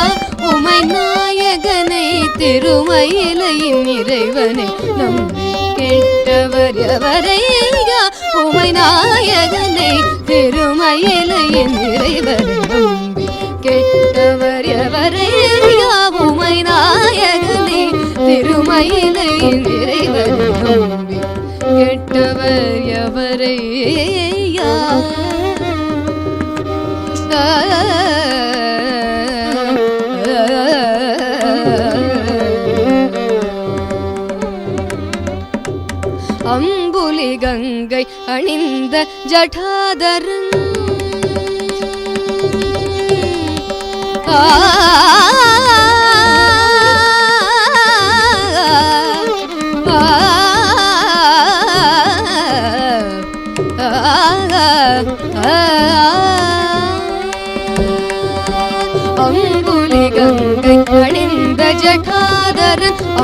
உமை நாயகனை திருமயிலையின் இறைவனை நம்பி கெட்டவர் எவரையா உமை நாயகனை திருமயிலையின் இறைவனை நம்பி கெட்டவர் எவரையா உமை நாயகனை திருமயிலையின் இறைவனை நம்பி கெட்டவர் எவரையா அம்புலி கங்கை அணிந்த ஜடாதரன் ஆ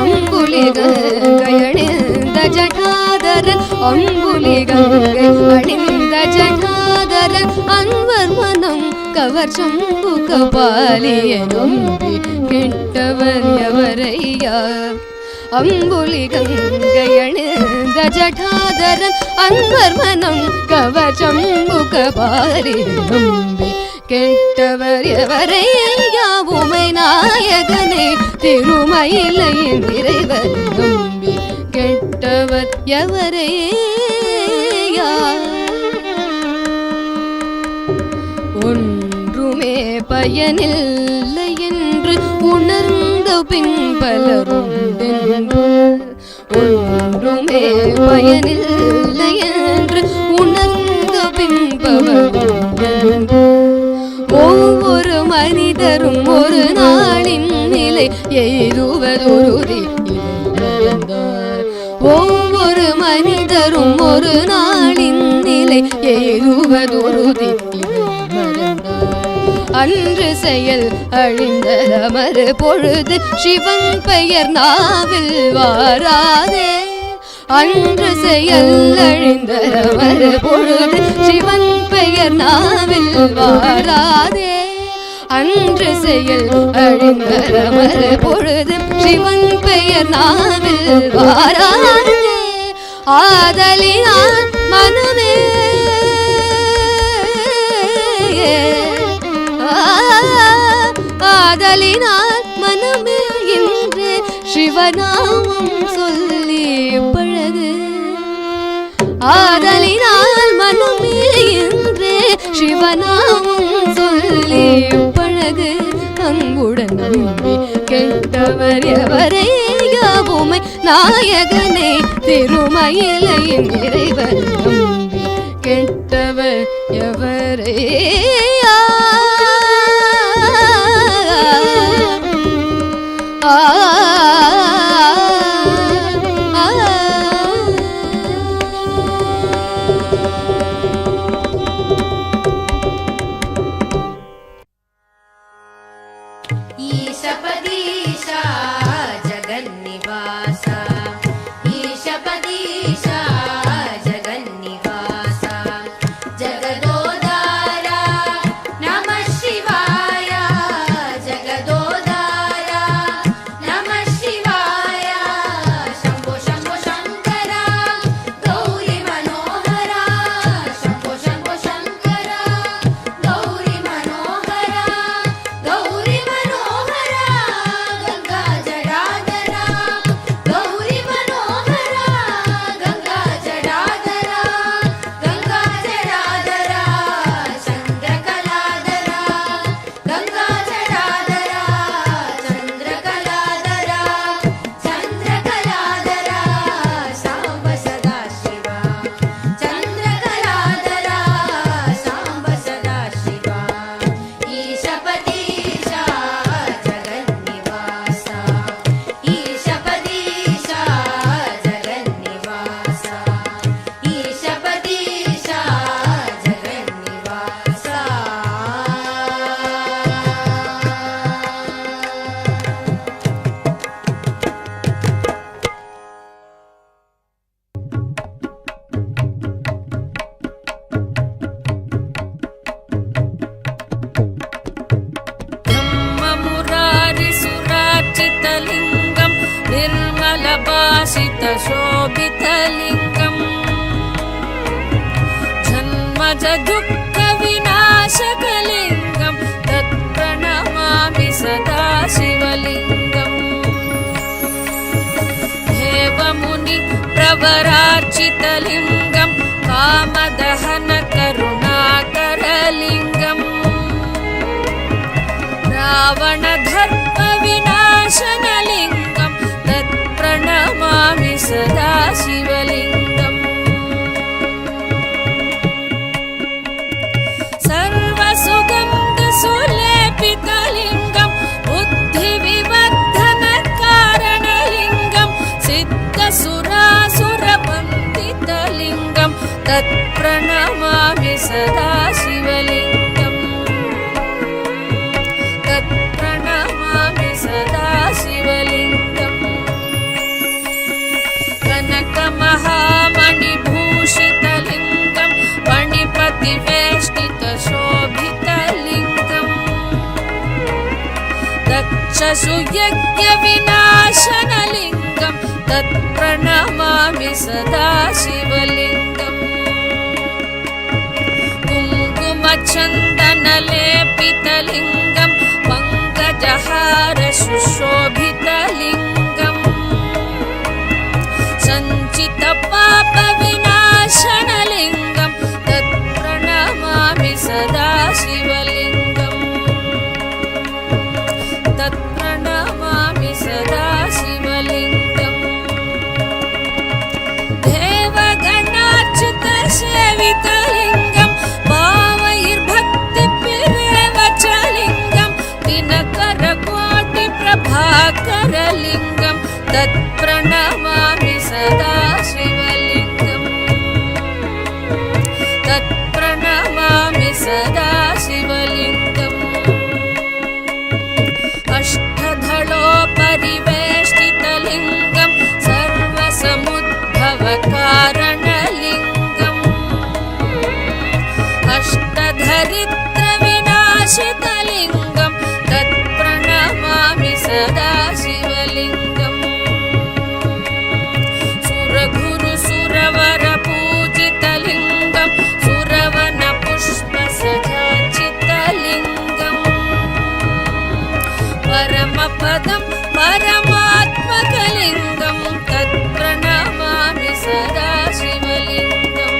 அம்புலி கங்கை அணிந்த ஜடாதரன் அம்புலி கங்கை அணிந்த ஜடாதரன் அன்வர் மனம் கவர் சம்பு கபாலிய நம்பி கெட்டவர் எவரையா அம்புலி கங்கை அணிந்த ஜடாதரன் அன்வர் மனம் கவர் சம்பு கபாலிய நம்பி கெட்டவர் எவரையா உமை நாயகனே திருமயிலையின் இறைவர் நம்பி கெட்டவர் எவரையா ஒன்றுமே பயனில்லை என்று உணர்ந்த பின் பலருண்டென்று ஒன்றுமே பயனில்லை என்று உணர்ந்த பின் பலருண்டென்று ஒவ்வொரு மனிதரும் ஒரு நாளின் நிலை எய்துவதுருதி ஒவ்வொரு மனிதரும் ஒரு நாளின் நிலை எய்துவதுருதி அன்று செயல் அழிந்த மறு பொழுது சிவன் பெயர் நாவில் வாராதே அன்று செயல் அழிந்த மறு பொழுது சிவன் பெயர் நாவில் வாராதே அன்று செயல் அழிந்த மறு பொழுது சிவன் பெயர் நாவில் வாராதே ஆதலினால் மனமே ஆதலினால் மனமே இன்று சிவநாமம் சொல்லி பழகு ஆதலினால் மனமே இன்று சிவநாமம் சொல்லி பழகு அன்புடன் நம்பி கெட்டவர் எவரையா உமை நாயகனே திருமயிலையின் இறைவர் நம்பி கெட்டவர் எவரையா ईशपदीशा जगन्निवासा ईशपदीशा जगन्निवासा जगदोदारा नमः शिवाय जगदोदारा नमः शिवाय शम्भो शम्भो शङ्करा गौरी मनोहरा शम्भो शम्भो शङ्करा गौरी मनोहरा गौरी गंगा जडाधरा गौरी मनोहरा गंगा जडाधरा चंद्रकलाधरा गंगा जडाधरा चंद्रकलाधरा चंद्रकलाधरा सांब सदा शिवा चंद्रकलाधरा सांब सदा शिवा ईशपदीशा जगन्निवासा ईशपदीशा जगन्निवासा ईशपदीशा जगन्निवासा ब्रह्ममुरारिसुरार्चितलिङ्गं निर्मलभासितशोभितलिङ्गम् जन्मजदुःखविनाशकलिङ्गं तत्प्रणमामि सदा शिवलिङ्गम् देवमुनिप्रवरार्चितलिङ्गं कामदहनकरुणाकरलिङ्गम् रावणधर्मविनाशनलिङ्गं तत्प्रणमामि सदा शिवलिङ्गम् सर्वसुगन्धसुलेपितलिङ्गं बुद्धिविवर्धनकारणलिङ्गं सिद्धसुरासुरवन्दितलिङ्गं तत्प्रणमामि सदा शिवलिङ्गम् तत्प्रणमामि सदा शिवलिङ्गम् शशुयज्ञविनाशनलिङ्गं तत्प्रणमामि सदा शिवलिङ्गम् कुङ्कुमचन्दनलेपितलिङ्गं पङ्कजहार सुशोभितलिङ्गम् सञ्चितपापविनाशनलिङ्गं तत्प्रणमामि सदा शिवलिङ्गम् तत्प्रणमामि सदा शिवलिङ्गम् देवगणार्चितसेवितलिङ्गं भावैर्भक्तिभिरेव च लिङ्गं दिनकरकोटिप्रभाकरलिङ्गं तत्प्रणमामि सदा शिवलिङ्गम् तत्प्रणमामि सदा शिवलिङ्गम् अष्टधलोपरिवेष्टितलिङ्गं सर्वसमुद्भवकारणलिङ्गम् अष्टधरित्रविनाशितलिङ्गं तत्प्रणमामि सदा शिवलिङ्गम् सुरगुरुसुरवरपूजितलिङ्गं सुरवनपुष्पसजाचितलिङ्गम् परमपदं परमात्मकलिङ्गं तत्प्रणमामि सदा शिवलिङ्गम्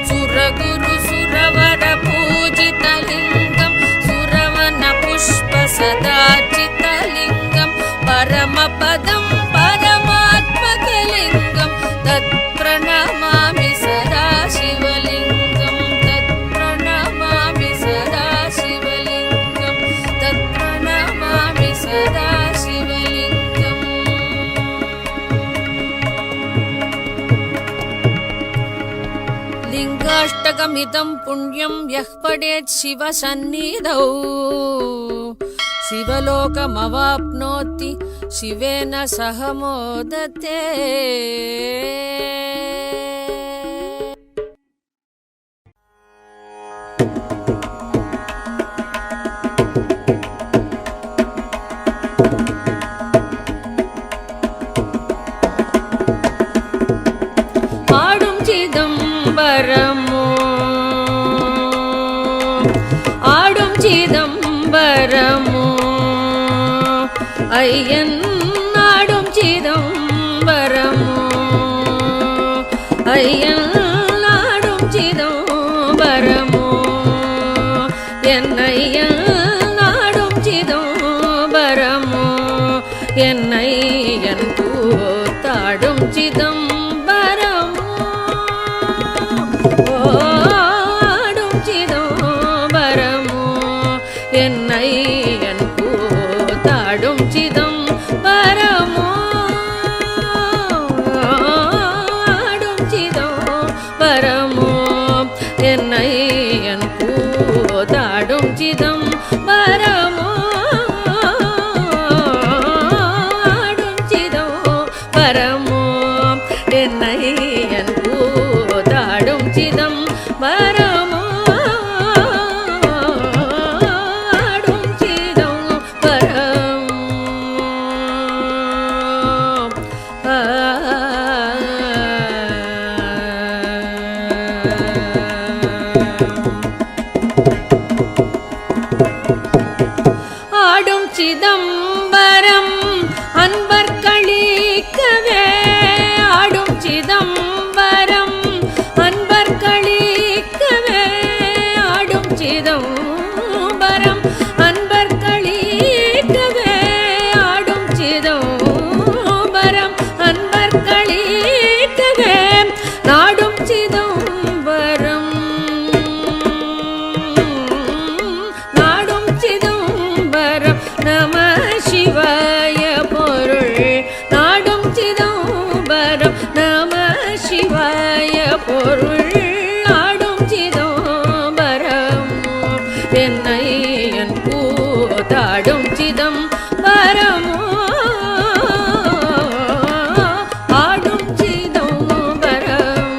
सुरगुरुसुरवरपूजितलिङ्गं सुरवनपुष्पसदाचितलिङ्गं परमपदं परमात्मकलिङ्गं तत्प्रणमामि सदा शिवलिङ्गं तत्प्रणमामि सदा शिवलिङ्गं तत्प्रणमामि सदा शिवलिङ्गम् लिङ्गाष्टकमिदं पुण्यं यः पठेत् शिवसन्निधौ शिवलोकमवाप्नोति शिवेन सह मोदते ஆடும் சிதம்பரமோ ஆடும் சிதம்பரமோ ஐயன் ஆடும் சிதம்பரமோ ஐயன் ஆடும் சிதம்பரமோ என் ஐயன் ஆடும் சிதம்பரமோ என் ஐயன் கூத்தாடும் சிதம்பரமோ ஆடும் சிதம்பரமோ என் ஐயன் கூத்தாடும் சிதம்பரமோ ஆடும் சிதம்பரமோ என் ஐயன் கூத்தாடும் சிதம்பரமோ ஆடும் சிதம்பரமோ என் ஐயன் கூத்தாடும் சிதம்பரமோ ஆடும் சிதம்பரமோ ஆடும் சிதம்பரம் அன்பர் களிக்கவே ஆடும் சிதம்பரம் அன்பர் களிக்கவே ஆடும் சிதம்பரம் அன்பர் களிக்கவே ஆடும் சிதம்பரம் அன்பர் களிக்கவே நாடும் சிதம்பரம் நாடும் சிதம்பரம் நம சிவாய பொருள் நாடும் சிதம்பரம் நம சிவாய பொருள் நாடும் சிதம்பரம் என் ஐயன் கூத்தாடும் சிதம்பரமோ ஆடும் சிதம்பரம்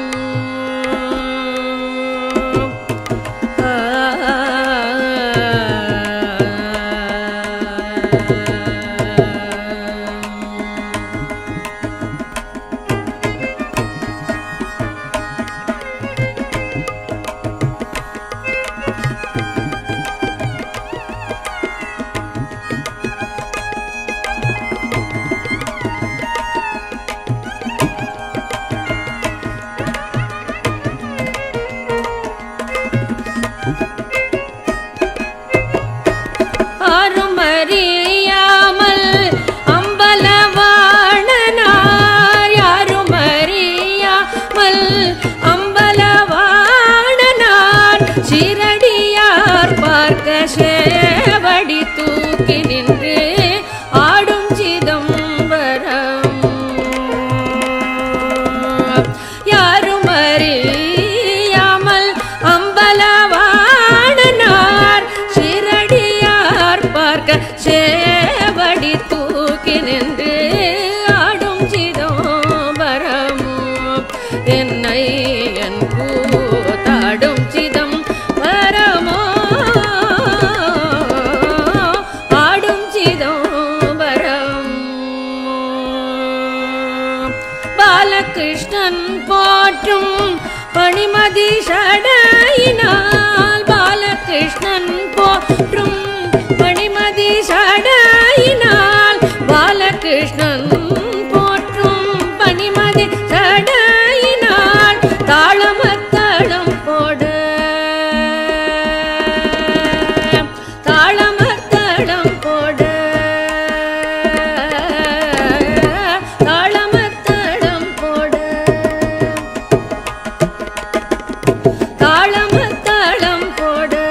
பாலகிருஷ்ணன் போற்றும் பணிமதி சடையினால் பாலகிருஷ்ணன் போற்றும் பணிமதி சடையினால் பாலகிருஷ்ணன் போற்றும் பணிமதி சடையினால் தாளமத்தளம் போடு தாளமத்தளம் போடு தாளமத்தளம் போடு தாளமத்தளம் போடு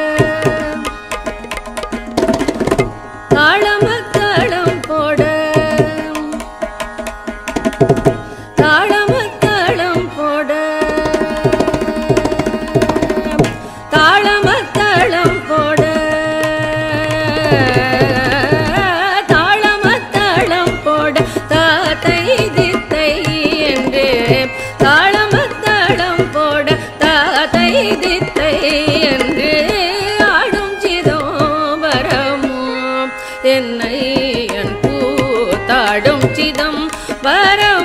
தாளமத்தளம் போடு தாளமத்தளம் போடு தாளமத்தளம் போடு தாளமத்தளம் போடு தாத்தை தித்தை என்று தாளமத்தளம் போடு தாத்தை தித்தை என்று ஆடும் சிதம்பரமும் என்னை என் கூத்தாடும் சிதம்பரம்